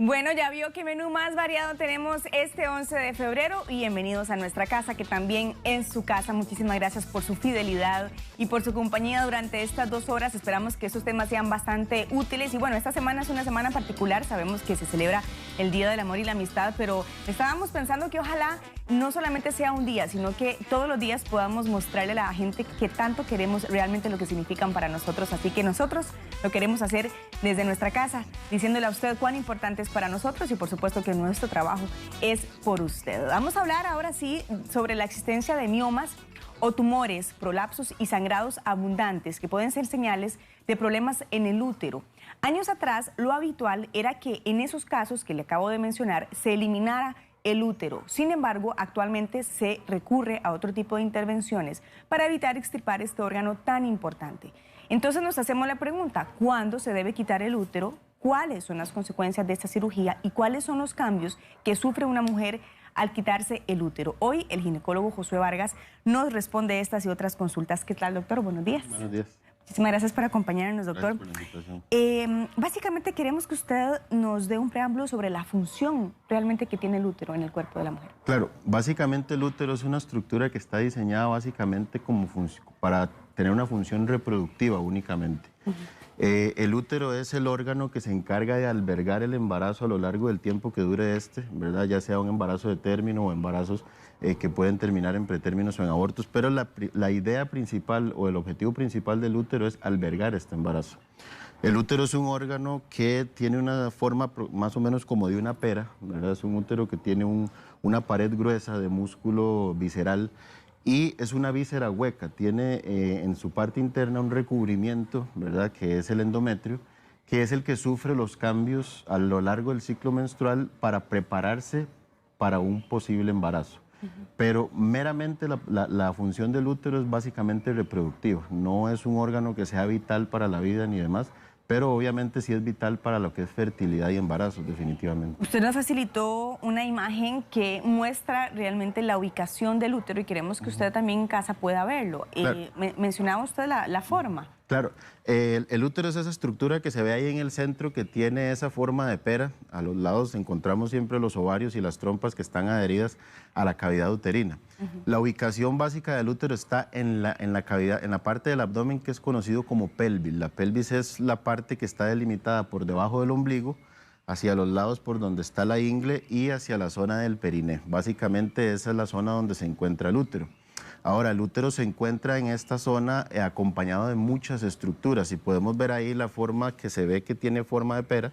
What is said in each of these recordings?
Bueno, ya vio qué menú más variado tenemos este 11 de febrero y bienvenidos a nuestra casa, que también en su casa. Muchísimas gracias por su fidelidad y por su compañía durante estas 2 horas. Esperamos que estos temas sean bastante útiles. Y bueno, esta semana es una semana particular. Sabemos que se celebra el Día del Amor y la Amistad, pero estábamos pensando que ojalá no solamente sea un día, sino que todos los días podamos mostrarle a la gente que tanto queremos realmente lo que significan para nosotros. Así que nosotros lo queremos hacer desde nuestra casa, diciéndole a usted cuán importante es para nosotros y por supuesto que nuestro trabajo es por usted. Vamos a hablar ahora sí sobre la existencia de miomas o tumores, prolapsos y sangrados abundantes que pueden ser señales de problemas en el útero. Años atrás, lo habitual era que en esos casos que le acabo de mencionar se eliminara el útero. Sin embargo, actualmente se recurre a otro tipo de intervenciones para evitar extirpar este órgano tan importante. Entonces nos hacemos la pregunta, ¿cuándo se debe quitar el útero? ¿Cuáles son las consecuencias de esta cirugía y cuáles son los cambios que sufre una mujer al quitarse el útero? Hoy el ginecólogo Josué Vargas nos responde estas y otras consultas. ¿Qué tal, doctor? Buenos días. Buenos días. Muchísimas gracias por acompañarnos, doctor. Gracias por la invitación. Básicamente queremos que usted nos dé un preámbulo sobre la función realmente que tiene el útero en el cuerpo de la mujer. Claro, básicamente el útero es una estructura que está diseñada básicamente como para tener una función reproductiva únicamente. El útero es el órgano que se encarga de albergar el embarazo a lo largo del tiempo que dure ¿verdad? Ya sea un embarazo de término o embarazos que pueden terminar en pretérminos o en abortos, pero la idea principal o el objetivo principal del útero es albergar este embarazo. El útero es un órgano que tiene una forma más o menos como de una pera, ¿verdad? Es un útero que tiene una pared gruesa de músculo visceral y es una víscera hueca, tiene en su parte interna un recubrimiento, ¿verdad? Que es el endometrio, que es el que sufre los cambios a lo largo del ciclo menstrual para prepararse para un posible embarazo. Pero meramente la función del útero es básicamente reproductiva, no es un órgano que sea vital para la vida ni demás, pero obviamente sí es vital para lo que es fertilidad y embarazo, definitivamente. Usted nos facilitó una imagen que muestra realmente la ubicación del útero y queremos que usted también en casa pueda verlo. Claro. Mencionaba usted la forma. Claro, el útero es esa estructura que se ve ahí en el centro que tiene esa forma de pera. A los lados encontramos siempre los ovarios y las trompas que están adheridas a la cavidad uterina. La ubicación básica del útero está en la cavidad, en la parte del abdomen que es conocido como pelvis. La pelvis es la parte que está delimitada por debajo del ombligo, hacia los lados por donde está la ingle y hacia la zona del periné. Básicamente esa es la zona donde se encuentra el útero. Ahora, el útero se encuentra en esta zona acompañado de muchas estructuras y podemos ver ahí la forma que se ve que tiene forma de pera.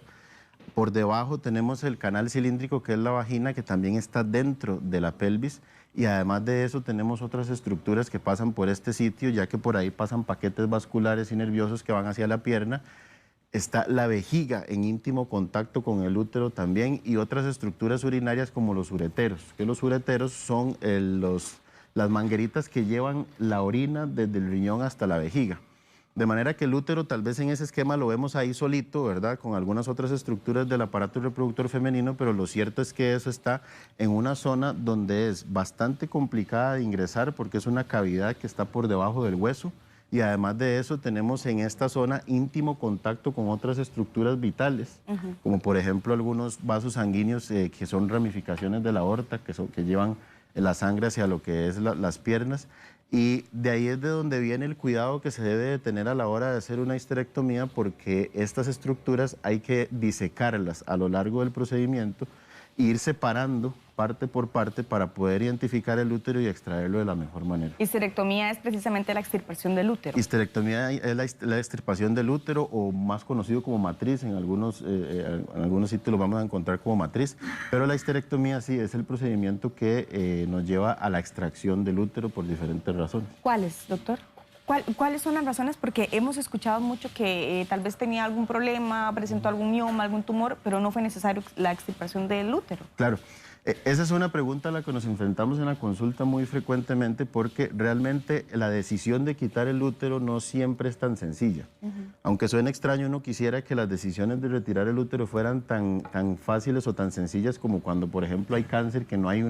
Por debajo tenemos el canal cilíndrico, que es la vagina, que también está dentro de la pelvis, y además de eso tenemos otras estructuras que pasan por este sitio, ya que por ahí pasan paquetes vasculares y nerviosos que van hacia la pierna. Está la vejiga en íntimo contacto con el útero también, y otras estructuras urinarias como los ureteros, que los ureteros son las mangueritas que llevan la orina desde el riñón hasta la vejiga. De manera que el útero tal vez en ese esquema lo vemos ahí solito, ¿verdad? Con algunas otras estructuras del aparato reproductor femenino, pero lo cierto es que eso está en una zona donde es bastante complicada de ingresar porque es una cavidad que está por debajo del hueso, y además de eso tenemos en esta zona íntimo contacto con otras estructuras vitales, como por ejemplo algunos vasos sanguíneos que son ramificaciones de la aorta, que llevan la sangre hacia lo que es las piernas, y de ahí es de donde viene el cuidado que se debe de tener a la hora de hacer una histerectomía, porque estas estructuras hay que disecarlas a lo largo del procedimiento e ir separando parte por parte para poder identificar el útero y extraerlo de la mejor manera. Histerectomía es precisamente la extirpación del útero. Histerectomía es la extirpación del útero, o más conocido como matriz. En algunos sitios lo vamos a encontrar como matriz, pero la histerectomía sí es el procedimiento que nos lleva a la extracción del útero por diferentes razones. ¿Cuáles, doctor? ¿Cuáles son las razones? Porque hemos escuchado mucho que tal vez tenía algún problema, presentó algún mioma, algún tumor, pero no fue necesario la extirpación del útero. Claro. Esa es una pregunta a la que nos enfrentamos en la consulta muy frecuentemente, porque realmente la decisión de quitar el útero no siempre es tan sencilla. Aunque suene extraño, uno quisiera que las decisiones de retirar el útero fueran tan fáciles o tan sencillas como cuando, por ejemplo, hay cáncer, que no hay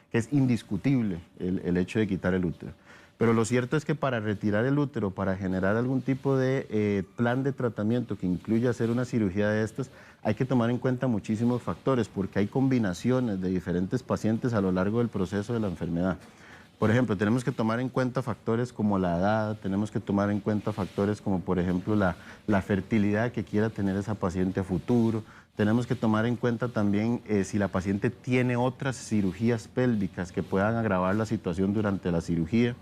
que es indiscutible el hecho de quitar el útero. Pero lo cierto es que para retirar el útero, para generar algún tipo de plan de tratamiento que incluya hacer una cirugía de estas, hay que tomar en cuenta muchísimos factores porque hay combinaciones de diferentes pacientes a lo largo del proceso de la enfermedad. Por ejemplo, tenemos que tomar en cuenta factores como la edad, tenemos que tomar en cuenta factores como, por ejemplo, la fertilidad que quiera tener esa paciente a futuro. Tenemos que tomar en cuenta también si la paciente tiene otras cirugías pélvicas que puedan agravar la situación durante la cirugía.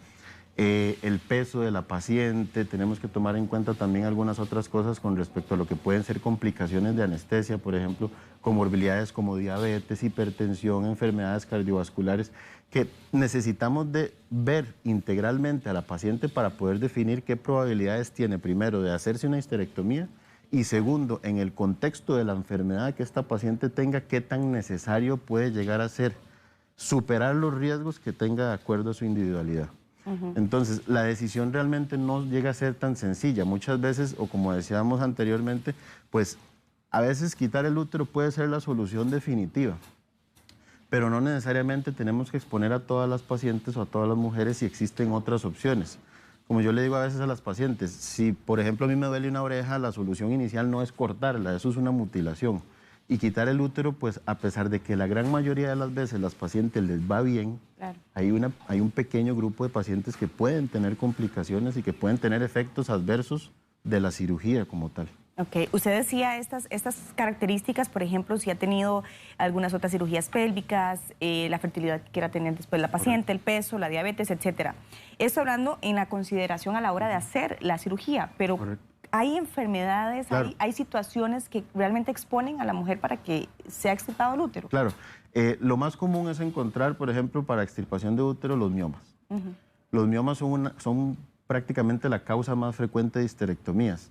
El peso de la paciente, tenemos que tomar en cuenta también algunas otras cosas con respecto a lo que pueden ser complicaciones de anestesia, por ejemplo, comorbilidades como diabetes, hipertensión, enfermedades cardiovasculares, que necesitamos de ver integralmente a la paciente para poder definir qué probabilidades tiene, primero, de hacerse una histerectomía y segundo, en el contexto de la enfermedad que esta paciente tenga, qué tan necesario puede llegar a ser superar los riesgos que tenga de acuerdo a su individualidad. Entonces, la decisión realmente no llega a ser tan sencilla. Muchas veces, o como decíamos anteriormente, pues a veces quitar el útero puede ser la solución definitiva, pero no necesariamente tenemos que exponer a todas las pacientes o a todas las mujeres si existen otras opciones. Como yo le digo a veces a las pacientes, si por ejemplo a mí me duele una oreja, la solución inicial no es cortarla, eso es una mutilación. Y quitar el útero, pues a pesar de que la gran mayoría de las veces las pacientes les va bien, claro, hay un pequeño grupo de pacientes que pueden tener complicaciones y que pueden tener efectos adversos de la cirugía como tal. Ok, usted decía estas características, por ejemplo, si ha tenido algunas otras cirugías pélvicas, la fertilidad que quiera tener después la paciente, el peso, la diabetes, etcétera. Esto hablando en la consideración a la hora de hacer la cirugía, pero hay enfermedades, claro, hay situaciones que realmente exponen a la mujer para que sea extirpado el útero. Claro, lo más común es encontrar, por ejemplo, para extirpación de útero, los miomas. Los miomas son prácticamente la causa más frecuente de histerectomías,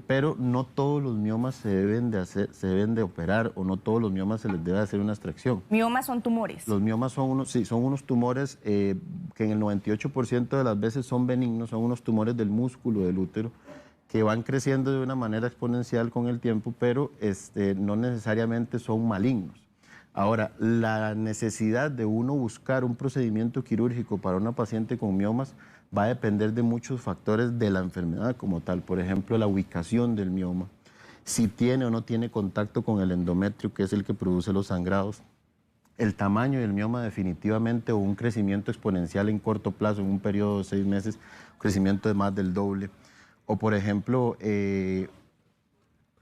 pero no todos los miomas se deben de operar o no todos los miomas se les debe hacer una extracción. ¿Miomas son tumores? Los miomas son unos tumores que en el 98% de las veces son benignos, son unos tumores del músculo del útero que van creciendo de una manera exponencial con el tiempo, pero no necesariamente son malignos. Ahora, la necesidad de uno buscar un procedimiento quirúrgico para una paciente con miomas va a depender de muchos factores de la enfermedad como tal. Por ejemplo, la ubicación del mioma, si tiene o no tiene contacto con el endometrio, que es el que produce los sangrados, el tamaño del mioma definitivamente o un crecimiento exponencial en corto plazo, en un periodo de 6 meses, crecimiento de más del doble. O por ejemplo,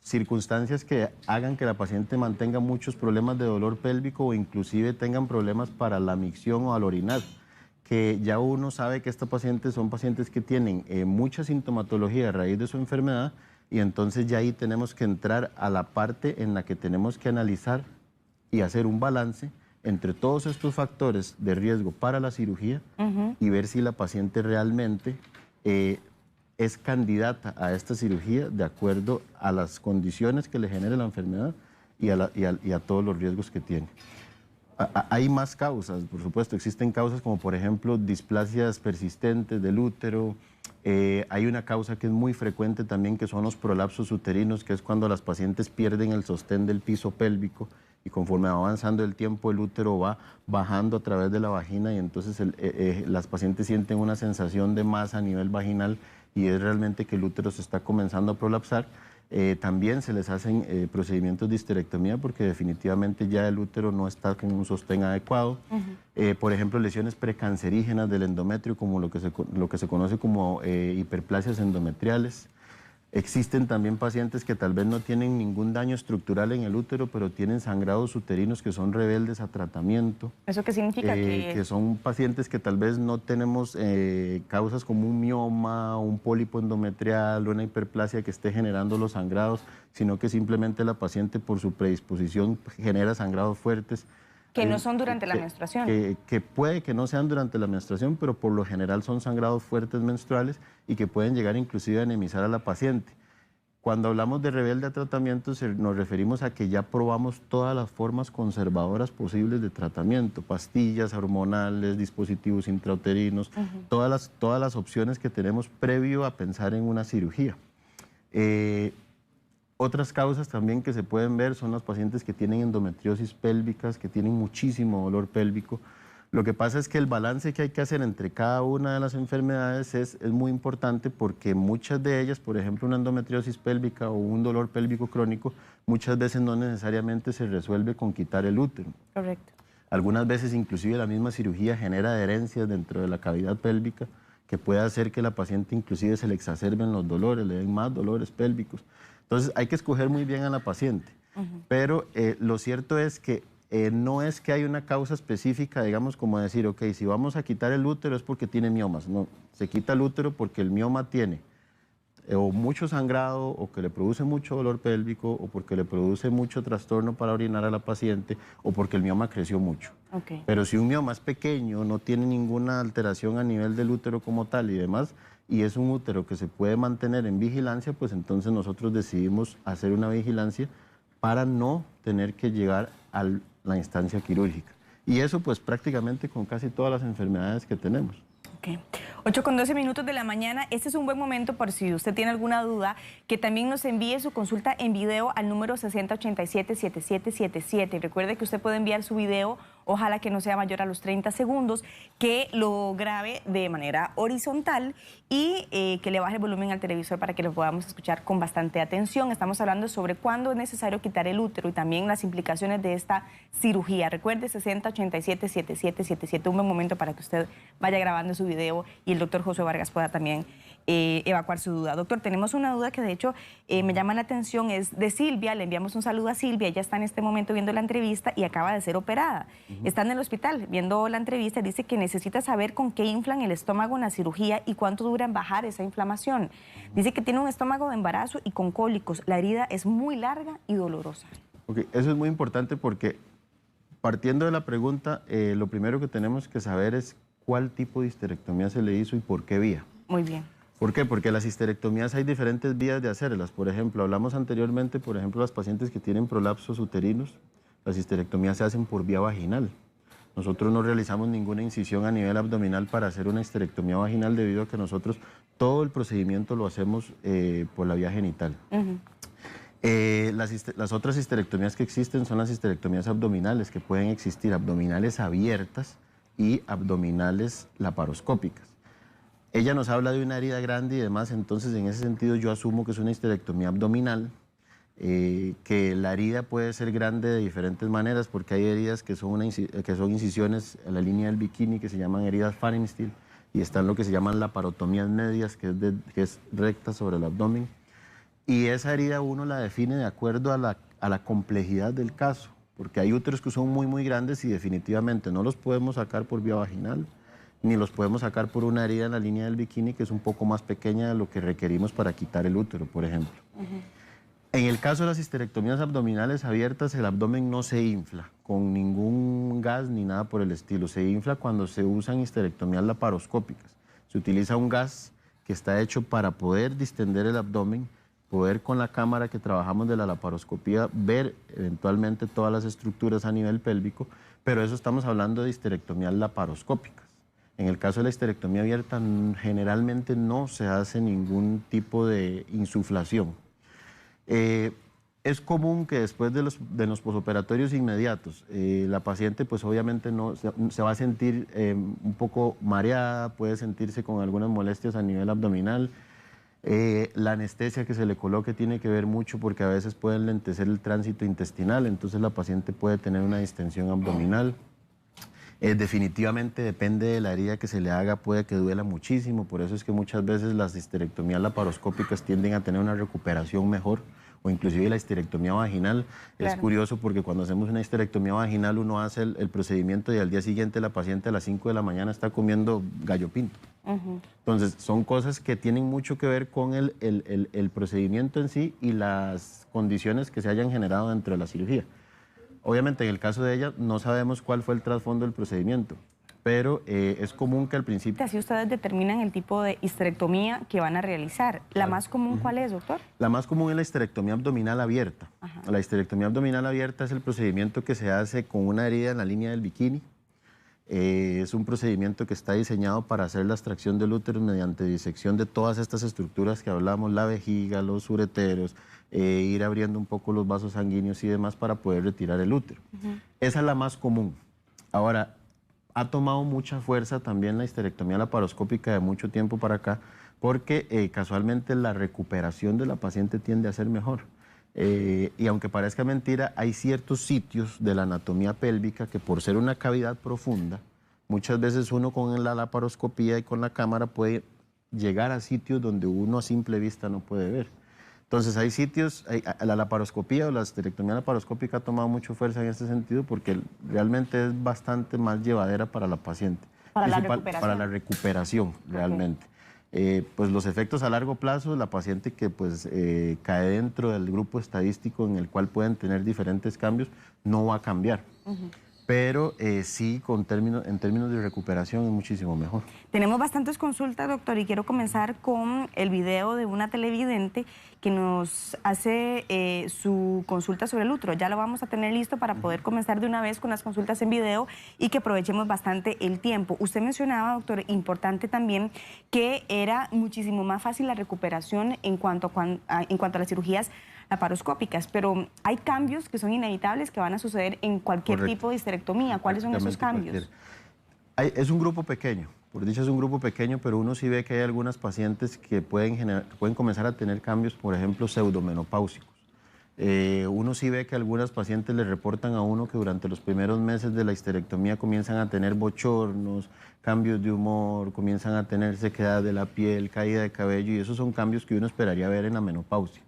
circunstancias que hagan que la paciente mantenga muchos problemas de dolor pélvico o inclusive tengan problemas para la micción o al orinar, que ya uno sabe que estas pacientes son pacientes que tienen mucha sintomatología a raíz de su enfermedad y entonces ya ahí tenemos que entrar a la parte en la que tenemos que analizar y hacer un balance entre todos estos factores de riesgo para la cirugía y ver si la paciente realmente es candidata a esta cirugía de acuerdo a las condiciones que le genera la enfermedad y a todos los riesgos que tiene. Hay más causas, por supuesto, existen causas como por ejemplo displasias persistentes del útero, hay una causa que es muy frecuente también que son los prolapsos uterinos, que es cuando las pacientes pierden el sostén del piso pélvico y conforme va avanzando el tiempo el útero va bajando a través de la vagina y entonces las pacientes sienten una sensación de masa a nivel vaginal y es realmente que el útero se está comenzando a prolapsar. También se les hacen procedimientos de histerectomía porque definitivamente ya el útero no está con un sostén adecuado. Por ejemplo, lesiones precancerígenas del endometrio, como lo que se conoce como hiperplasias endometriales. Existen también pacientes que tal vez no tienen ningún daño estructural en el útero, pero tienen sangrados uterinos que son rebeldes a tratamiento. ¿Eso qué significa? Que son pacientes que tal vez no tenemos causas como un mioma, un pólipo endometrial, una hiperplasia que esté generando los sangrados, sino que simplemente la paciente por su predisposición genera sangrados fuertes. Que no son durante la menstruación. Que puede que no sean durante la menstruación, pero por lo general son sangrados fuertes menstruales y que pueden llegar inclusive a anemizar a la paciente. Cuando hablamos de rebelde a tratamiento nos referimos a que ya probamos todas las formas conservadoras posibles de tratamiento, pastillas hormonales, dispositivos intrauterinos, todas las opciones que tenemos previo a pensar en una cirugía. Otras causas también que se pueden ver son las pacientes que tienen endometriosis pélvicas, que tienen muchísimo dolor pélvico. Lo que pasa es que el balance que hay que hacer entre cada una de las enfermedades es muy importante porque muchas de ellas, por ejemplo, una endometriosis pélvica o un dolor pélvico crónico, muchas veces no necesariamente se resuelve con quitar el útero. Correcto. Algunas veces inclusive la misma cirugía genera adherencias dentro de la cavidad pélvica que puede hacer que la paciente inclusive se le exacerben los dolores, le den más dolores pélvicos. Entonces hay que escoger muy bien a la paciente. Pero lo cierto es que no es que hay una causa específica, digamos, como decir, ok, si vamos a quitar el útero es porque tiene miomas. No, se quita el útero porque el mioma tiene o mucho sangrado, o que le produce mucho dolor pélvico, o porque le produce mucho trastorno para orinar a la paciente, o porque el mioma creció mucho. Okay. Pero si un mioma es pequeño, no tiene ninguna alteración a nivel del útero como tal y demás, y es un útero que se puede mantener en vigilancia, pues entonces nosotros decidimos hacer una vigilancia para no tener que llegar a la instancia quirúrgica. Y eso pues prácticamente con casi todas las enfermedades que tenemos. Okay. 8:12 de la mañana. Este es un buen momento por si usted tiene alguna duda, que también nos envíe su consulta en video al número 6087-7777. Recuerde que usted puede enviar su video, ojalá que no sea mayor a los 30 segundos, que lo grabe de manera horizontal y que le baje el volumen al televisor para que lo podamos escuchar con bastante atención. Estamos hablando sobre cuándo es necesario quitar el útero y también las implicaciones de esta cirugía. Recuerde 6087-7777, un buen momento para que usted vaya grabando su video y el doctor Josué Vargas pueda también evacuar su duda. Doctor, tenemos una duda que de hecho me llama la atención, es de Silvia. Le enviamos un saludo a Silvia, ella está en este momento viendo la entrevista y acaba de ser operada. Está en el hospital viendo la entrevista y dice que necesita saber con qué inflan el estómago en la cirugía y cuánto dura en bajar esa inflamación. Dice que tiene un estómago de embarazo y con cólicos. La herida es muy larga y dolorosa. Okay, eso es muy importante porque partiendo de la pregunta, lo primero que tenemos que saber es cuál tipo de histerectomía se le hizo y por qué vía. Muy bien. ¿Por qué? Porque las histerectomías hay diferentes vías de hacerlas. Por ejemplo, hablamos anteriormente, por ejemplo, las pacientes que tienen prolapsos uterinos, las histerectomías se hacen por vía vaginal. Nosotros no realizamos ninguna incisión a nivel abdominal para hacer una histerectomía vaginal debido a que nosotros todo el procedimiento lo hacemos por la vía genital. Las otras histerectomías que existen son las histerectomías abdominales, que pueden existir abdominales abiertas y abdominales laparoscópicas. Ella nos habla de una herida grande y demás, entonces en ese sentido yo asumo que es una histerectomía abdominal, que la herida puede ser grande de diferentes maneras, porque hay heridas que son incisiones en la línea del bikini, que se llaman heridas Pharyngeal, y están lo que se llaman laparotomías medias, que es recta sobre el abdomen. Y esa herida uno la define de acuerdo a la complejidad del caso, porque hay úteros que son muy, muy grandes y definitivamente no los podemos sacar por vía vaginal, ni los podemos sacar por una herida en la línea del bikini que es un poco más pequeña de lo que requerimos para quitar el útero, por ejemplo. En el caso de las histerectomías abdominales abiertas, el abdomen no se infla con ningún gas ni nada por el estilo. Se infla cuando se usan histerectomías laparoscópicas. Se utiliza un gas que está hecho para poder distender el abdomen, poder con la cámara que trabajamos de la laparoscopía ver eventualmente todas las estructuras a nivel pélvico, pero eso estamos hablando de histerectomías laparoscópicas. En el caso de la histerectomía abierta, generalmente no se hace ningún tipo de insuflación. Es común que después de los posoperatorios inmediatos, la paciente pues obviamente no, se va a sentir un poco mareada, puede sentirse con algunas molestias a nivel abdominal. La anestesia que se le coloque tiene que ver mucho porque a veces puede enlentecer el tránsito intestinal, entonces la paciente puede tener una distensión abdominal. Definitivamente depende de la herida que se le haga, puede que duela muchísimo, por eso es que muchas veces las histerectomías laparoscópicas tienden a tener una recuperación mejor, o inclusive la histerectomía vaginal. Claro. Es curioso porque cuando hacemos una histerectomía vaginal uno hace el procedimiento y al día siguiente la paciente a las 5 de la mañana está comiendo gallo pinto. Entonces son cosas que tienen mucho que ver con el procedimiento en sí y las condiciones que se hayan generado dentro de la cirugía. Obviamente en el caso de ella no sabemos cuál fue el trasfondo del procedimiento, pero es común que al principio... Así ustedes determinan el tipo de histerectomía que van a realizar. ¿La más común cuál es, doctor? La más común es la histerectomía abdominal abierta. La histerectomía abdominal abierta es el procedimiento que se hace con una herida en la línea del bikini. Es un procedimiento que está diseñado para hacer la extracción del útero mediante disección de todas estas estructuras que hablamos, la vejiga, los ureteros, ir abriendo un poco los vasos sanguíneos y demás para poder retirar el útero. Esa es la más común. Ahora, ha tomado mucha fuerza también la histerectomía laparoscópica de mucho tiempo para acá, porque casualmente la recuperación de la paciente tiende a ser mejor. Y aunque parezca mentira, hay ciertos sitios de la anatomía pélvica que por ser una cavidad profunda, muchas veces uno con la laparoscopía y con la cámara puede llegar a sitios donde uno a simple vista no puede ver. Entonces hay sitios, la laparoscopía o la histerectomía laparoscópica ha tomado mucha fuerza en este sentido porque realmente es bastante más llevadera para la paciente. Para la recuperación. Para la recuperación, realmente. Pues los efectos a largo plazo, la paciente que pues cae dentro del grupo estadístico en el cual pueden tener diferentes cambios, no va a cambiar. Pero sí, en términos de recuperación es muchísimo mejor. Tenemos bastantes consultas, doctor, y quiero comenzar con el video de una televidente que nos hace su consulta sobre el útero. Ya lo vamos a tener listo para poder comenzar de una vez con las consultas en video y que aprovechemos bastante el tiempo. Usted mencionaba, doctor, importante también, que era muchísimo más fácil la recuperación en cuanto a las cirugías laparoscópicas, pero hay cambios que son inevitables que van a suceder en cualquier tipo de histerectomía. ¿Cuáles son esos cambios? Es un grupo pequeño, por dicho es un grupo pequeño, pero uno sí ve que hay algunas pacientes que pueden comenzar a tener cambios, por ejemplo, pseudomenopáusicos. Uno sí ve que algunas pacientes le reportan a uno que durante los primeros meses de la histerectomía comienzan a tener bochornos, cambios de humor, comienzan a tener sequedad de la piel, caída de cabello, y esos son cambios que uno esperaría ver en la menopausia.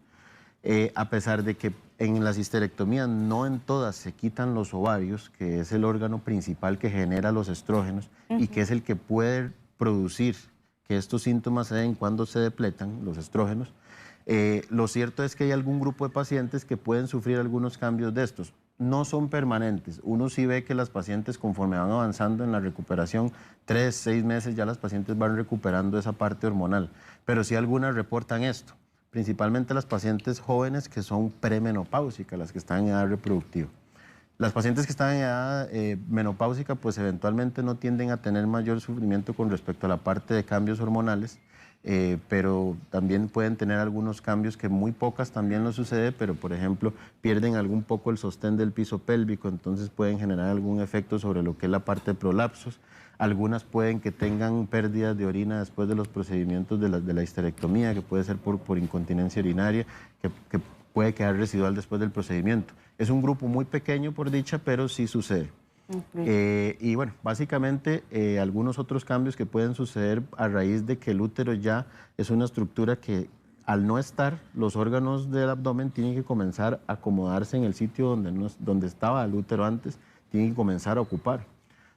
A pesar de que en las histerectomías no en todas se quitan los ovarios, que es el órgano principal que genera los estrógenos y que es el que puede producir que estos síntomas se den cuando se depletan los estrógenos, lo cierto es que hay algún grupo de pacientes que pueden sufrir algunos cambios de estos. No son permanentes. Uno sí ve que las pacientes, conforme van avanzando en la recuperación, 3, 6 meses ya las pacientes van recuperando esa parte hormonal, pero sí algunas reportan esto. Principalmente las pacientes jóvenes que son premenopáusicas, las que están en edad reproductiva. Las pacientes que están en edad menopáusica, pues eventualmente no tienden a tener mayor sufrimiento con respecto a la parte de cambios hormonales, pero también pueden tener algunos cambios que muy pocas también lo sucede, pero por ejemplo pierden algún poco el sostén del piso pélvico, entonces pueden generar algún efecto sobre lo que es la parte de prolapsos. Algunas pueden que tengan pérdidas de orina después de los procedimientos de la histerectomía, que puede ser por incontinencia urinaria, que puede quedar residual después del procedimiento. Es un grupo muy pequeño por dicha, pero sí sucede. Y bueno, básicamente algunos otros cambios que pueden suceder a raíz de que el útero ya es una estructura que al no estar, los órganos del abdomen tienen que comenzar a acomodarse en el sitio donde estaba el útero antes, tienen que comenzar a ocupar.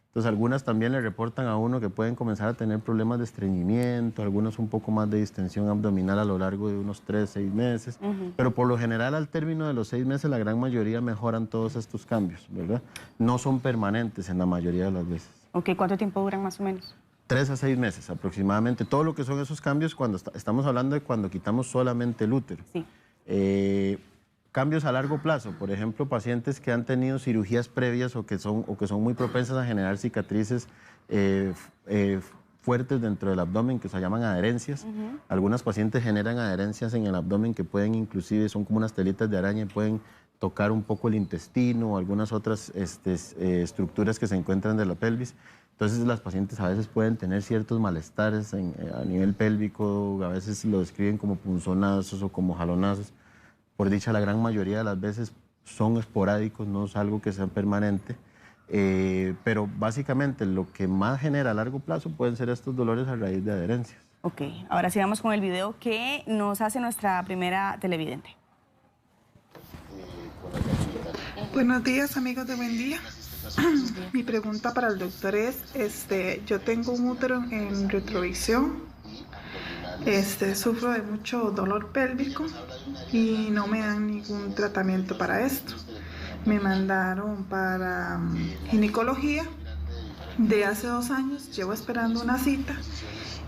Entonces algunas también le reportan a uno que pueden comenzar a tener problemas de estreñimiento, algunos un poco más de distensión abdominal a lo largo de unos 3, 6 meses, pero por lo general al término de los 6 meses la gran mayoría mejoran todos estos cambios, ¿verdad? No son permanentes en la mayoría de las veces. Ok, ¿cuánto tiempo duran más o menos? 3 a 6 meses aproximadamente. Todo lo que son esos cambios cuando estamos hablando de cuando quitamos solamente el útero. Sí. Cambios a largo plazo, por ejemplo, pacientes que han tenido cirugías previas o que son muy propensas a generar cicatrices fuertes dentro del abdomen, que se llaman adherencias. Algunas pacientes generan adherencias en el abdomen que pueden inclusive, son como unas telitas de araña, pueden tocar un poco el intestino o algunas otras estructuras que se encuentran de la pelvis. Entonces las pacientes a veces pueden tener ciertos malestares a nivel pélvico, a veces lo describen como punzonazos o como jalonazos. Por dicha, la gran mayoría de las veces son esporádicos, no es algo que sea permanente, pero básicamente lo que más genera a largo plazo pueden ser estos dolores a raíz de adherencias. Ok, ahora sí vamos con el video que nos hace nuestra primera televidente. Buenos días, amigos de Buen Día. Mi pregunta para el doctor es, yo tengo un útero en retrovisión. Sufro de mucho dolor pélvico y no me dan ningún tratamiento para esto. Me mandaron para ginecología de hace 2 años, llevo esperando una cita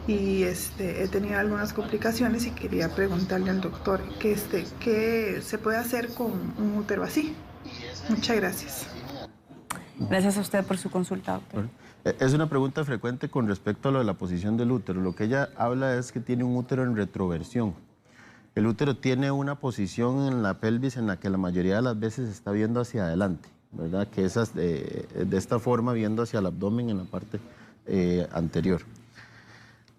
y he tenido algunas complicaciones y quería preguntarle al doctor qué se puede hacer con un útero así. Muchas gracias. Gracias a usted por su consulta, doctor. Es una pregunta frecuente con respecto a lo de la posición del útero. Lo que ella habla es que tiene un útero en retroversión. El útero tiene una posición en la pelvis en la que la mayoría de las veces está viendo hacia adelante. ¿verdad? Que esas de esta forma, viendo hacia el abdomen en la parte anterior.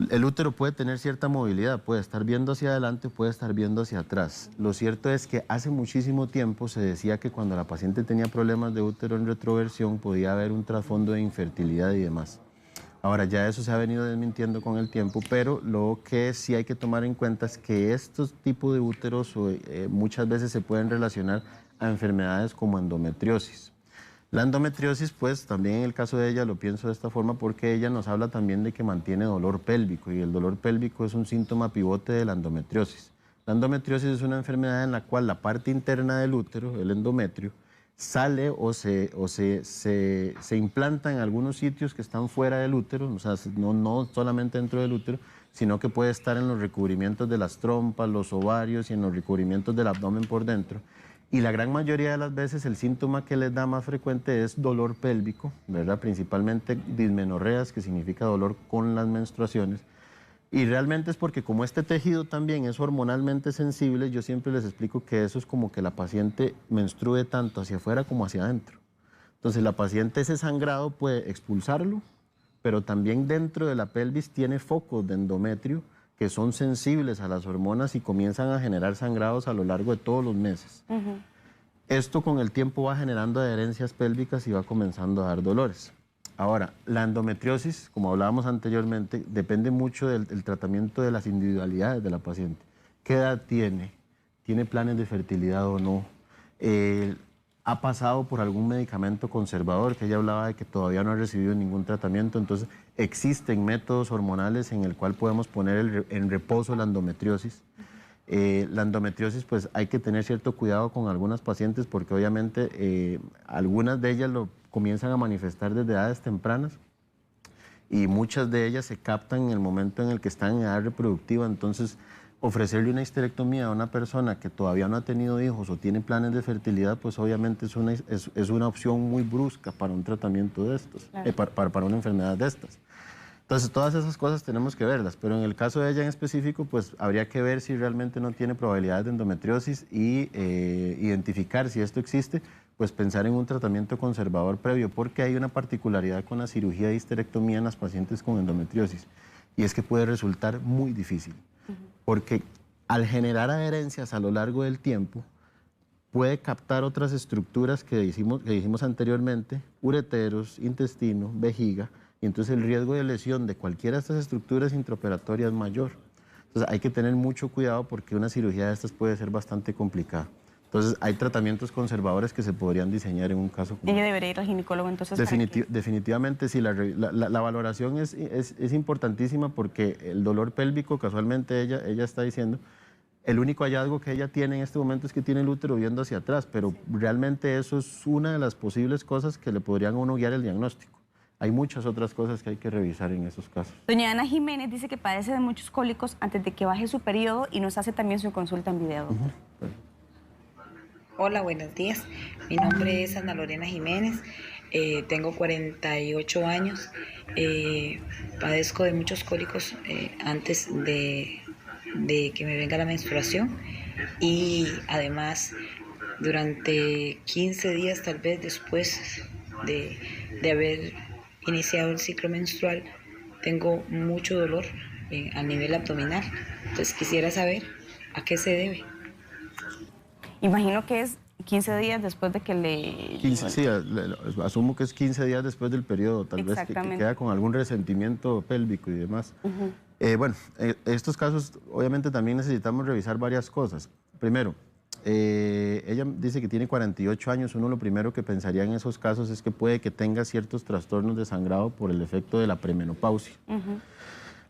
El útero puede tener cierta movilidad, puede estar viendo hacia adelante, puede estar viendo hacia atrás. Lo cierto es que hace muchísimo tiempo se decía que cuando la paciente tenía problemas de útero en retroversión podía haber un trasfondo de infertilidad y demás. Ahora ya eso se ha venido desmintiendo con el tiempo, pero lo que sí hay que tomar en cuenta es que estos tipos de úteros muchas veces se pueden relacionar a enfermedades como endometriosis. La endometriosis, pues también en el caso de ella lo pienso de esta forma porque ella nos habla también de que mantiene dolor pélvico y el dolor pélvico es un síntoma pivote de la endometriosis. La endometriosis es una enfermedad en la cual la parte interna del útero, el endometrio, sale o se implanta en algunos sitios que están fuera del útero, o sea, no solamente dentro del útero, sino que puede estar en los recubrimientos de las trompas, los ovarios y en los recubrimientos del abdomen por dentro. Y la gran mayoría de las veces el síntoma que les da más frecuente es dolor pélvico, ¿verdad? Principalmente dismenorreas, que significa dolor con las menstruaciones. Y realmente es porque como este tejido también es hormonalmente sensible, yo siempre les explico que eso es como que la paciente menstrue tanto hacia afuera como hacia adentro. Entonces la paciente ese sangrado puede expulsarlo, pero también dentro de la pelvis tiene focos de endometrio que son sensibles a las hormonas y comienzan a generar sangrados a lo largo de todos los meses. Esto con el tiempo va generando adherencias pélvicas y va comenzando a dar dolores. Ahora, la endometriosis, como hablábamos anteriormente, depende mucho del tratamiento de las individualidades de la paciente. ¿Qué edad tiene? ¿Tiene planes de fertilidad o no? ¿Ha pasado por algún medicamento conservador? Que ella hablaba de que todavía no ha recibido ningún tratamiento. Entonces, existen métodos hormonales en el cual podemos poner en reposo la endometriosis. La endometriosis, pues hay que tener cierto cuidado con algunas pacientes porque obviamente algunas de ellas lo comienzan a manifestar desde edades tempranas y muchas de ellas se captan en el momento en el que están en edad reproductiva. Entonces, ofrecerle una histerectomía a una persona que todavía no ha tenido hijos o tiene planes de fertilidad, pues obviamente es una opción muy brusca para un tratamiento de estos, claro. Para una enfermedad de estas. Entonces, todas esas cosas tenemos que verlas, pero en el caso de ella en específico, pues habría que ver si realmente no tiene probabilidades de endometriosis y identificar si esto existe, pues pensar en un tratamiento conservador previo, porque hay una particularidad con la cirugía de histerectomía en las pacientes con endometriosis, y es que puede resultar muy difícil, porque al generar adherencias a lo largo del tiempo, puede captar otras estructuras que dijimos anteriormente, ureteros, intestino, vejiga, y entonces el riesgo de lesión de cualquiera de estas estructuras intraoperatorias es mayor. Entonces hay que tener mucho cuidado porque una cirugía de estas puede ser bastante complicada. Entonces hay tratamientos conservadores que se podrían diseñar en un caso como ella debería ir al ginecólogo entonces. Definitivamente sí, la valoración es importantísima porque el dolor pélvico, casualmente ella está diciendo, el único hallazgo que ella tiene en este momento es que tiene el útero viendo hacia atrás, pero realmente eso es una de las posibles cosas que le podrían a uno guiar el diagnóstico. Hay muchas otras cosas que hay que revisar en esos casos. Doña Ana Jiménez dice que padece de muchos cólicos antes de que baje su periodo y nos hace también su consulta en video. Hola, buenos días. Mi nombre es Ana Lorena Jiménez. Tengo 48 años. Padezco de muchos cólicos antes de que me venga la menstruación y además durante 15 días tal vez después de haber iniciado el ciclo menstrual tengo mucho dolor a nivel abdominal. Entonces quisiera saber a qué se debe. Imagino que es 15 días después de que le... 15, sí, asumo que es 15 días después del periodo, tal vez que queda con algún resentimiento pélvico y demás. Bueno, en estos casos obviamente también necesitamos revisar varias cosas. Primero, ella dice que tiene 48 años, uno lo primero que pensaría en esos casos es que puede que tenga ciertos trastornos de sangrado por el efecto de la premenopausia.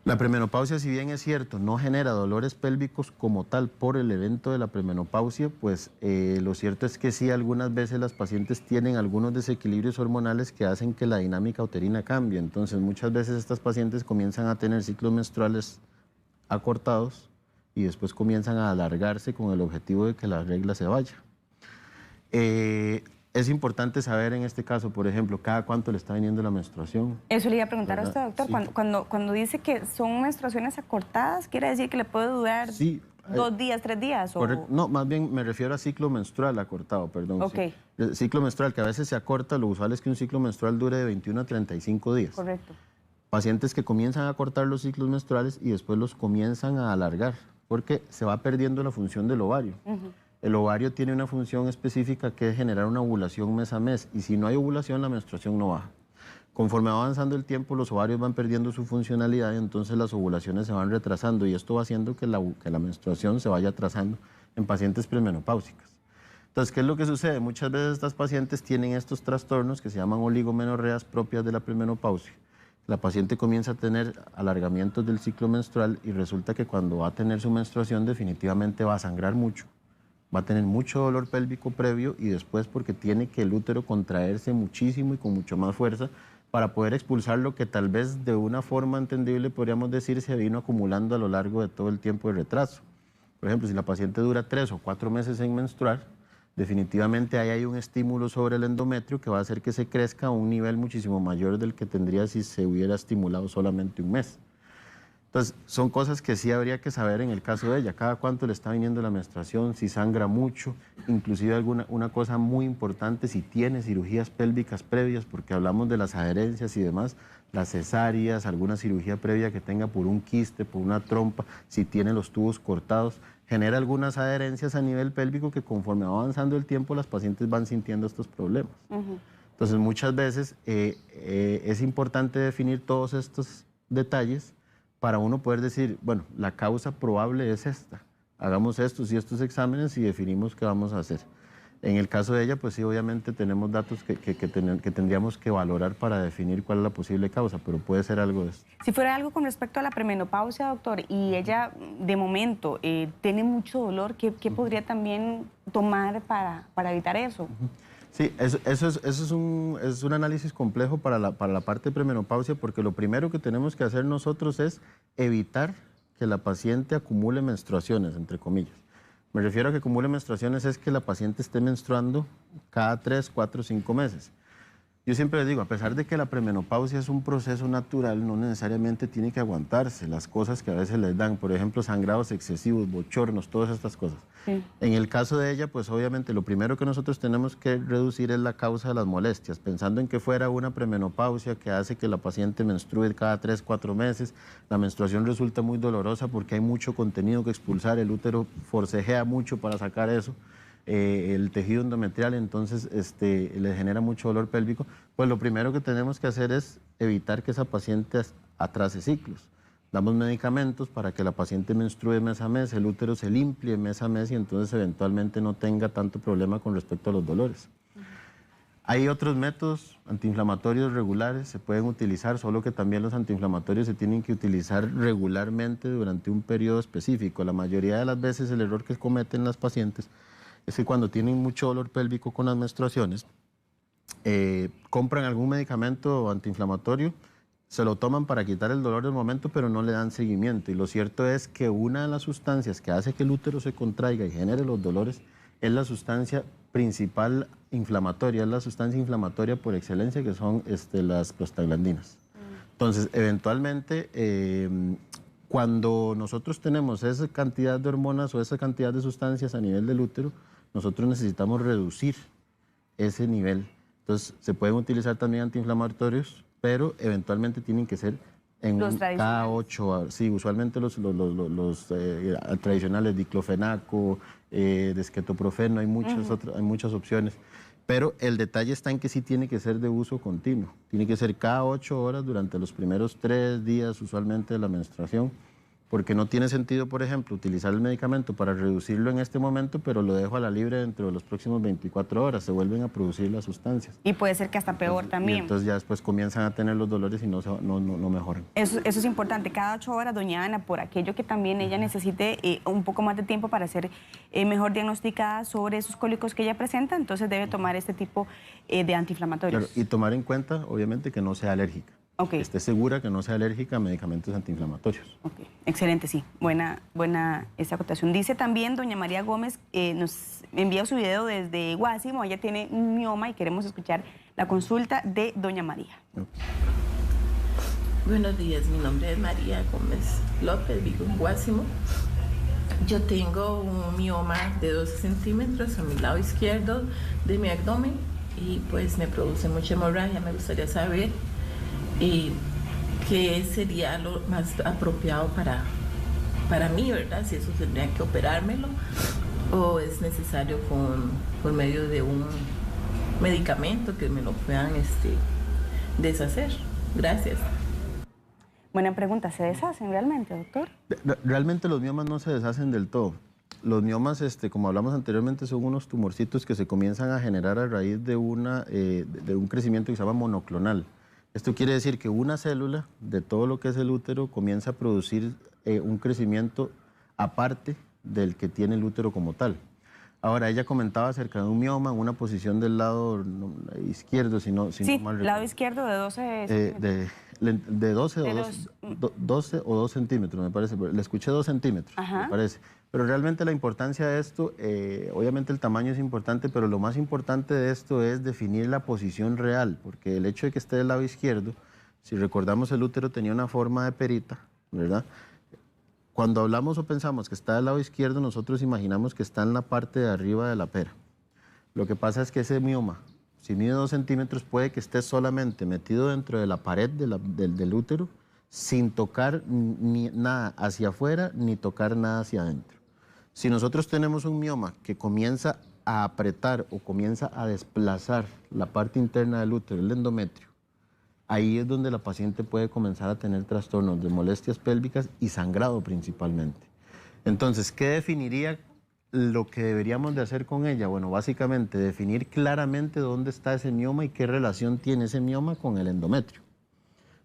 La premenopausia, si bien es cierto, no genera dolores pélvicos como tal por el evento de la premenopausia, pues lo cierto es que sí, algunas veces las pacientes tienen algunos desequilibrios hormonales que hacen que la dinámica uterina cambie. Entonces, muchas veces estas pacientes comienzan a tener ciclos menstruales acortados y después comienzan a alargarse con el objetivo de que la regla se vaya. Es importante saber en este caso, por ejemplo, cada cuánto le está viniendo la menstruación. Eso le iba a preguntar a usted, doctor. Sí. Cuando dice que son menstruaciones acortadas, ¿quiere decir que le puede durar? Sí, 2 días, 3 días? Correcto. No, más bien me refiero a ciclo menstrual acortado, perdón. Ok. Sí. El ciclo menstrual, que a veces se acorta, lo usual es que un ciclo menstrual dure de 21 a 35 días. Correcto. Pacientes que comienzan a cortar los ciclos menstruales y después los comienzan a alargar, porque se va perdiendo la función del ovario. El ovario tiene una función específica que es generar una ovulación mes a mes, y si no hay ovulación, la menstruación no baja. Conforme va avanzando el tiempo, los ovarios van perdiendo su funcionalidad y entonces las ovulaciones se van retrasando, y esto va haciendo que la menstruación se vaya atrasando en pacientes premenopáusicas. Entonces, ¿qué es lo que sucede? Muchas veces estas pacientes tienen estos trastornos que se llaman oligomenorreas propias de la premenopausia. La paciente comienza a tener alargamientos del ciclo menstrual y resulta que cuando va a tener su menstruación definitivamente va a sangrar mucho, va a tener mucho dolor pélvico previo y después porque tiene que el útero contraerse muchísimo y con mucho más fuerza para poder expulsar lo que tal vez de una forma entendible podríamos decir se vino acumulando a lo largo de todo el tiempo de retraso. Por ejemplo, si la paciente dura 3 o 4 meses en menstruar, definitivamente ahí hay un estímulo sobre el endometrio que va a hacer que se crezca a un nivel muchísimo mayor del que tendría si se hubiera estimulado solamente un mes. Entonces, son cosas que sí habría que saber en el caso de ella, cada cuánto le está viniendo la menstruación, si sangra mucho, inclusive una cosa muy importante, si tiene cirugías pélvicas previas, porque hablamos de las adherencias y demás, las cesáreas, alguna cirugía previa que tenga por un quiste, por una trompa, si tiene los tubos cortados, genera algunas adherencias a nivel pélvico que conforme va avanzando el tiempo las pacientes van sintiendo estos problemas. Entonces muchas veces es importante definir todos estos detalles para uno poder decir, bueno, la causa probable es esta, hagamos estos y estos exámenes y definimos qué vamos a hacer. En el caso de ella, pues sí, obviamente tenemos datos que tendríamos que valorar para definir cuál es la posible causa, pero puede ser algo de esto. Si fuera algo con respecto a la premenopausia, doctor, y ella de momento tiene mucho dolor, ¿qué podría también tomar para evitar eso? Sí, eso es un análisis complejo para la parte de premenopausia, porque lo primero que tenemos que hacer nosotros es evitar que la paciente acumule menstruaciones, entre comillas. Me refiero a que acumule menstruaciones es que la paciente esté menstruando cada 3, 4, 5 meses. Yo siempre les digo, a pesar de que la premenopausia es un proceso natural, no necesariamente tiene que aguantarse las cosas que a veces les dan, por ejemplo, sangrados excesivos, bochornos, todas estas cosas. Sí. En el caso de ella, pues obviamente lo primero que nosotros tenemos que reducir es la causa de las molestias, pensando en que fuera una premenopausia que hace que la paciente menstrue cada 3, 4 meses. La menstruación resulta muy dolorosa porque hay mucho contenido que expulsar, el útero forcejea mucho para sacar eso. El tejido endometrial, entonces le genera mucho dolor pélvico, pues lo primero que tenemos que hacer es evitar que esa paciente atrase ciclos. Damos medicamentos para que la paciente menstrue mes a mes, el útero se limpie mes a mes y entonces eventualmente no tenga tanto problema con respecto a los dolores. Hay otros métodos antiinflamatorios regulares, se pueden utilizar, solo que también los antiinflamatorios se tienen que utilizar regularmente durante un periodo específico. La mayoría de las veces el error que cometen las pacientes es que cuando tienen mucho dolor pélvico con las menstruaciones, compran algún medicamento antiinflamatorio, se lo toman para quitar el dolor del momento, pero no le dan seguimiento. Y lo cierto es que una de las sustancias que hace que el útero se contraiga y genere los dolores es la sustancia principal inflamatoria, es la sustancia inflamatoria por excelencia, que son las prostaglandinas. Entonces, eventualmente, cuando nosotros tenemos esa cantidad de hormonas o esa cantidad de sustancias a nivel del útero, nosotros necesitamos reducir ese nivel. Entonces, se pueden utilizar también antiinflamatorios, pero eventualmente tienen que ser cada 8 horas. Sí, usualmente los tradicionales, diclofenaco, desquetoprofeno, hay muchas opciones. Pero el detalle está en que sí tiene que ser de uso continuo. Tiene que ser cada 8 horas durante los primeros 3 días usualmente de la menstruación, porque no tiene sentido, por ejemplo, utilizar el medicamento para reducirlo en este momento, pero lo dejo a la libre dentro de los próximos 24 horas, se vuelven a producir las sustancias. Y puede ser que hasta peor también. Entonces ya después comienzan a tener los dolores y no mejoran. Eso es importante, cada 8 horas, doña Ana, por aquello que también ella necesite un poco más de tiempo para ser mejor diagnosticada sobre esos cólicos que ella presenta, entonces debe tomar este tipo de antiinflamatorios. Claro, y tomar en cuenta, obviamente, que no sea alérgica. Okay. Esté segura que no sea alérgica a medicamentos antiinflamatorios. Okay. Excelente, sí. Buena esta acotación. Dice también doña María Gómez, nos envía su video desde Guásimo, ella tiene un mioma y queremos escuchar la consulta de doña María. Okay. Buenos días, mi nombre es María Gómez López, vivo en Guásimo. Yo tengo un mioma de 12 centímetros a mi lado izquierdo de mi abdomen y pues me produce mucha hemorragia. Me gustaría saber qué sería lo más apropiado para mí, ¿verdad? Si eso tendría que operármelo o es necesario por medio de un medicamento que me lo puedan deshacer. Gracias. Buena pregunta. ¿Se deshacen realmente, doctor? Realmente los miomas no se deshacen del todo. Los miomas, como hablamos anteriormente, son unos tumorcitos que se comienzan a generar a raíz de un crecimiento que se llama monoclonal. Esto quiere decir que una célula de todo lo que es el útero comienza a producir un crecimiento aparte del que tiene el útero como tal. Ahora, ella comentaba acerca de un mioma en una posición del lado izquierdo, si no Sí, mal recuerdo. lado izquierdo de 12 de 12 o 2 centímetros, me parece. Le escuché 2 centímetros, me parece. Pero realmente la importancia de esto, obviamente el tamaño es importante, pero lo más importante de esto es definir la posición real, porque el hecho de que esté del lado izquierdo, si recordamos el útero tenía una forma de perita, ¿verdad? Cuando hablamos o pensamos que está del lado izquierdo, nosotros imaginamos que está en la parte de arriba de la pera. Lo que pasa es que ese mioma, si mide 2 centímetros, puede que esté solamente metido dentro de la pared del útero, sin tocar ni nada hacia afuera, ni tocar nada hacia adentro. Si nosotros tenemos un mioma que comienza a apretar o comienza a desplazar la parte interna del útero, el endometrio, ahí es donde la paciente puede comenzar a tener trastornos de molestias pélvicas y sangrado principalmente. Entonces, ¿qué definiría lo que deberíamos de hacer con ella? Bueno, básicamente definir claramente dónde está ese mioma y qué relación tiene ese mioma con el endometrio.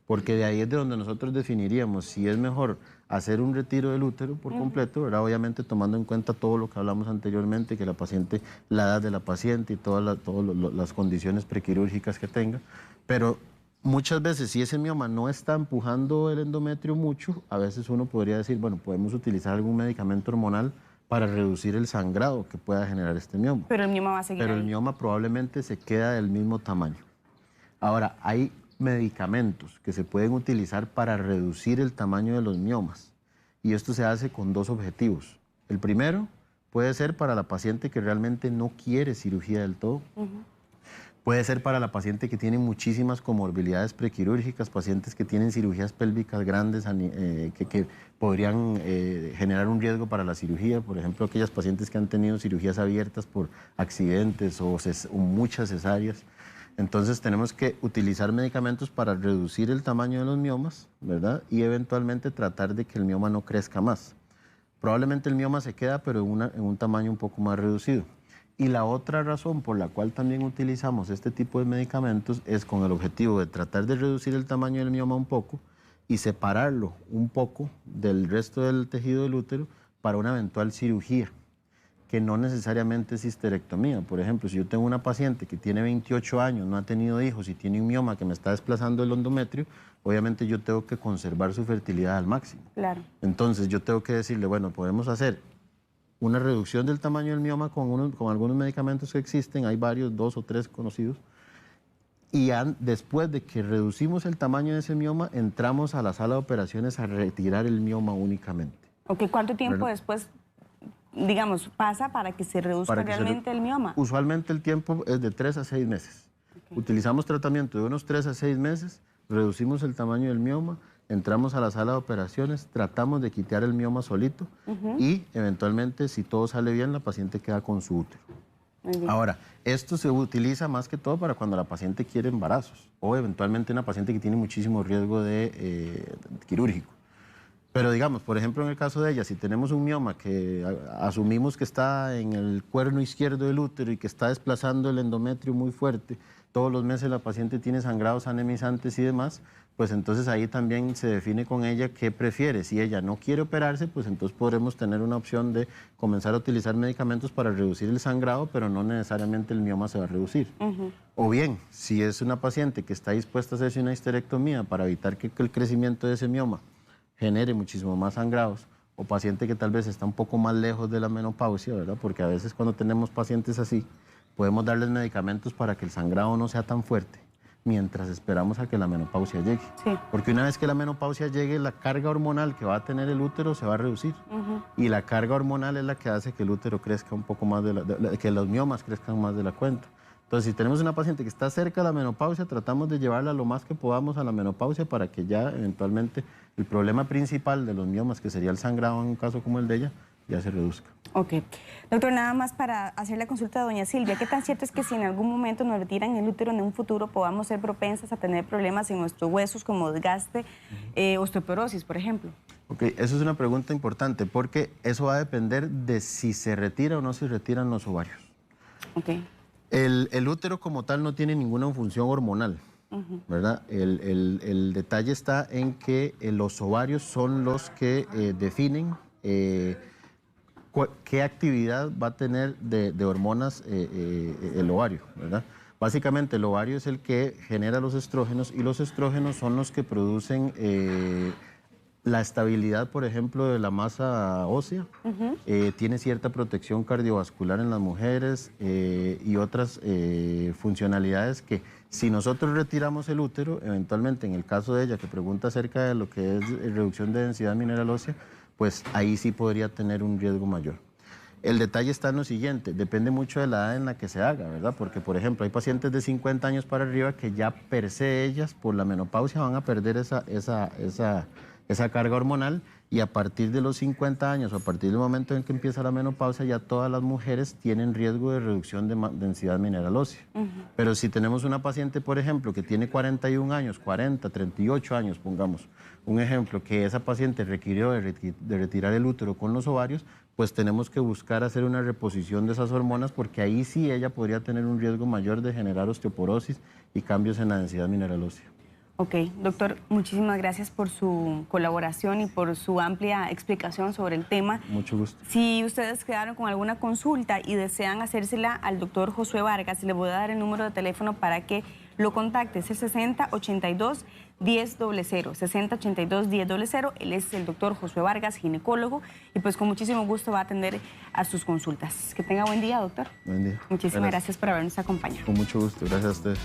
Porque de ahí es de donde nosotros definiríamos si es mejor hacer un retiro del útero por completo, ¿verdad? Obviamente tomando en cuenta todo lo que hablamos anteriormente, que la paciente, la edad de la paciente y todas las condiciones prequirúrgicas que tenga, pero muchas veces, si ese mioma no está empujando el endometrio mucho, a veces uno podría decir, bueno, podemos utilizar algún medicamento hormonal para reducir el sangrado que pueda generar este mioma. Pero el mioma va a seguir Pero ahí. el mioma probablemente se queda del mismo tamaño. Ahora, hay medicamentos que se pueden utilizar para reducir el tamaño de los miomas. Y esto se hace con 2 objetivos. El primero puede ser para la paciente que realmente no quiere cirugía del todo. Puede ser para la paciente que tiene muchísimas comorbilidades prequirúrgicas, pacientes que tienen cirugías pélvicas grandes que podrían generar un riesgo para la cirugía. Por ejemplo, aquellas pacientes que han tenido cirugías abiertas por accidentes o muchas cesáreas. Entonces tenemos que utilizar medicamentos para reducir el tamaño de los miomas, ¿verdad? Y eventualmente tratar de que el mioma no crezca más. Probablemente el mioma se queda, pero en un tamaño un poco más reducido. Y la otra razón por la cual también utilizamos este tipo de medicamentos es con el objetivo de tratar de reducir el tamaño del mioma un poco y separarlo un poco del resto del tejido del útero para una eventual cirugía, que no necesariamente es histerectomía. Por ejemplo, si yo tengo una paciente que tiene 28 años, no ha tenido hijos y tiene un mioma que me está desplazando el endometrio, obviamente yo tengo que conservar su fertilidad al máximo. Claro. Entonces yo tengo que decirle, bueno, podemos hacer una reducción del tamaño del mioma con algunos medicamentos que existen, hay varios, 2 o 3 conocidos, y después de que reducimos el tamaño de ese mioma, entramos a la sala de operaciones a retirar el mioma únicamente. Ok, ¿cuánto tiempo después, digamos, pasa para que se reduzca realmente el mioma? Usualmente el tiempo es de 3 a 6 meses. Utilizamos tratamiento de unos 3 a 6 meses, reducimos el tamaño del mioma, entramos a la sala de operaciones, tratamos de quitar el mioma solito y eventualmente, si todo sale bien, la paciente queda con su útero. Ahora, esto se utiliza más que todo para cuando la paciente quiere embarazos o eventualmente una paciente que tiene muchísimo riesgo de quirúrgico. Pero digamos, por ejemplo, en el caso de ella, si tenemos un mioma que asumimos que está en el cuerno izquierdo del útero y que está desplazando el endometrio muy fuerte, todos los meses la paciente tiene sangrados anemizantes y demás, pues entonces ahí también se define con ella qué prefiere. Si ella no quiere operarse, pues entonces podremos tener una opción de comenzar a utilizar medicamentos para reducir el sangrado, pero no necesariamente el mioma se va a reducir. O bien, si es una paciente que está dispuesta a hacerse una histerectomía para evitar que el crecimiento de ese mioma genere muchísimo más sangrados, o paciente que tal vez está un poco más lejos de la menopausia, ¿verdad? Porque a veces cuando tenemos pacientes así, podemos darles medicamentos para que el sangrado no sea tan fuerte, mientras esperamos a que la menopausia llegue. Sí. Porque una vez que la menopausia llegue, la carga hormonal que va a tener el útero se va a reducir. Y la carga hormonal es la que hace que el útero crezca un poco más, que los miomas crezcan más de la cuenta. Entonces, si tenemos una paciente que está cerca de la menopausia, tratamos de llevarla lo más que podamos a la menopausia para que ya eventualmente el problema principal de los miomas, que sería el sangrado en un caso como el de ella, ya se reduzca. Ok. Doctor, nada más para hacer la consulta de doña Silvia, ¿qué tan cierto es que si en algún momento nos retiran el útero en un futuro podamos ser propensas a tener problemas en nuestros huesos como desgaste, osteoporosis, por ejemplo? Ok, eso es una pregunta importante porque eso va a depender de si se retira o no se retiran los ovarios. Ok. El útero como tal no tiene ninguna función hormonal, ¿verdad? El detalle está en que los ovarios son los que definen qué actividad va a tener de hormonas el ovario, ¿verdad? Básicamente el ovario es el que genera los estrógenos y los estrógenos son los que producen la estabilidad, por ejemplo, de la masa ósea. Tiene cierta protección cardiovascular en las mujeres y otras funcionalidades que si nosotros retiramos el útero, eventualmente en el caso de ella que pregunta acerca de lo que es reducción de densidad mineral ósea, pues ahí sí podría tener un riesgo mayor. El detalle está en lo siguiente, depende mucho de la edad en la que se haga, ¿verdad? Porque, por ejemplo, hay pacientes de 50 años para arriba que ya per se ellas, por la menopausia, van a perder esa carga hormonal y a partir de los 50 años o a partir del momento en que empieza la menopausia ya todas las mujeres tienen riesgo de reducción de densidad mineral ósea. Pero si tenemos una paciente, por ejemplo, que tiene 41 años, 40, 38 años, pongamos un ejemplo, que esa paciente requirió de retirar el útero con los ovarios, pues tenemos que buscar hacer una reposición de esas hormonas porque ahí sí ella podría tener un riesgo mayor de generar osteoporosis y cambios en la densidad mineral ósea. Ok, doctor, muchísimas gracias por su colaboración y por su amplia explicación sobre el tema. Mucho gusto. Si ustedes quedaron con alguna consulta y desean hacérsela al doctor Josué Vargas, le voy a dar el número de teléfono para que lo contacte. Es el 6082-1000, 6082-1000. Él es el doctor Josué Vargas, ginecólogo, y pues con muchísimo gusto va a atender a sus consultas. Que tenga buen día, doctor. Buen día. Muchísimas gracias por habernos acompañado. Con mucho gusto, gracias a ustedes.